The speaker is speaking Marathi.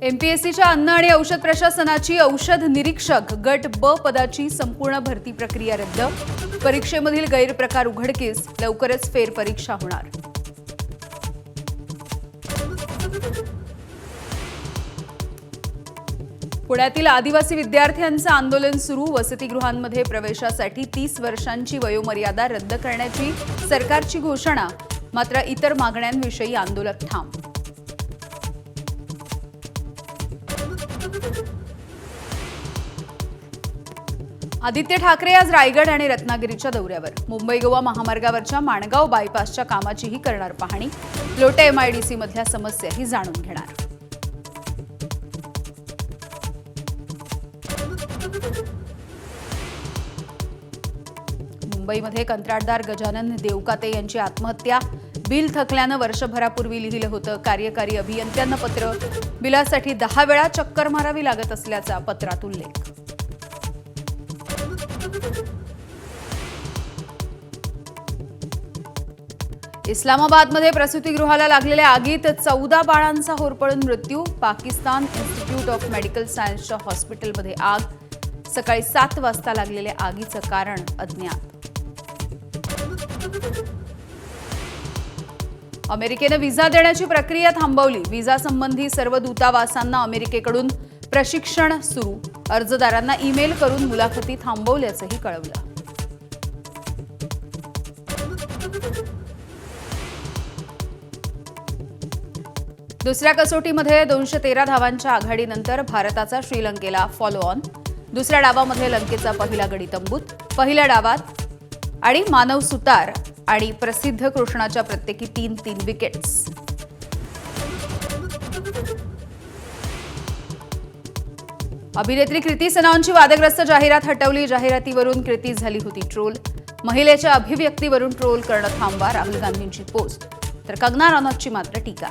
एमपीएससीच्या अन्न आणि औषध प्रशासनाची औषध निरीक्षक गट ब पदाची संपूर्ण भरती प्रक्रिया रद्द। परीक्षेमधील गैरप्रकार उघडकीस, लवकरच फेरपरीक्षा होणार। पुण्यातील आदिवासी विद्यार्थ्यांचं आंदोलन सुरू। वसतिगृहांमध्ये प्रवेशासाठी 30 वर्षांची वयोमर्यादा रद्द करण्याची सरकारची घोषणा। मात्र इतर मागण्यांविषयी आंदोलक ठाम। आदित्य ठाकरे आज रायगड आणि रत्नागिरीच्या दौऱ्यावर। मुंबई गोवा महामार्गावरच्या माणगाव बायपासच्या कामाचीही करणार पाहणी। लोटे एमआयडीसी मधल्या समस्याही जाणून घेणार। मुंबईमध्ये कंत्राटदार गजानन देवकाते यांची आत्महत्या। बिल थकल्यानं वर्षभरापूर्वी लिहिलं होतं कार्यकारी अभियंत्यांना पत्र। बिलासाठी 10 वेळा चक्कर मारावी लागत असल्याचा पत्रात उल्लेख। इस्लामाबादमध्ये प्रसूतिगृहाला लागलेल्या आगीत 14 बाळांचा होरपळून मृत्यू। पाकिस्तान इन्स्टिट्यूट ऑफ मेडिकल सायन्सच्या हॉस्पिटलमध्ये आग। सकाळी 7 वाजता लागलेल्या आगीचं कारण अज्ञात। अमेरिकेनं व्हिसा देण्याची प्रक्रिया थांबवली। व्हिसा संबंधी सर्व दूतावासांना अमेरिकेकडून प्रशिक्षण सुरू। अर्जदारांना ईमेल करून मुलाखती थांबवल्याचंही कळवलं। दुसऱ्या कसोटीमध्ये 213 धावांच्या आघाडीनंतर भारताचा श्रीलंकेला फॉलो ऑन। दुसऱ्या डावामध्ये लंकेचा पहिला गडी तंबूत। पहिल्या डावात आणि मानव सुतार आणि प्रसिद्ध कृष्णाच्या प्रत्येकी 3 विकेट्स। अभिनेत्री कृती सनॉनची वादग्रस्त जाहिरात हटवली। जाहिरातीवरून कृती झाली होती ट्रोल। महिलेच्या अभिव्यक्तीवरून ट्रोल करणं थांबवा, राहुल गांधींची पोस्ट। तर कंगना रनौतची मात्र टीका।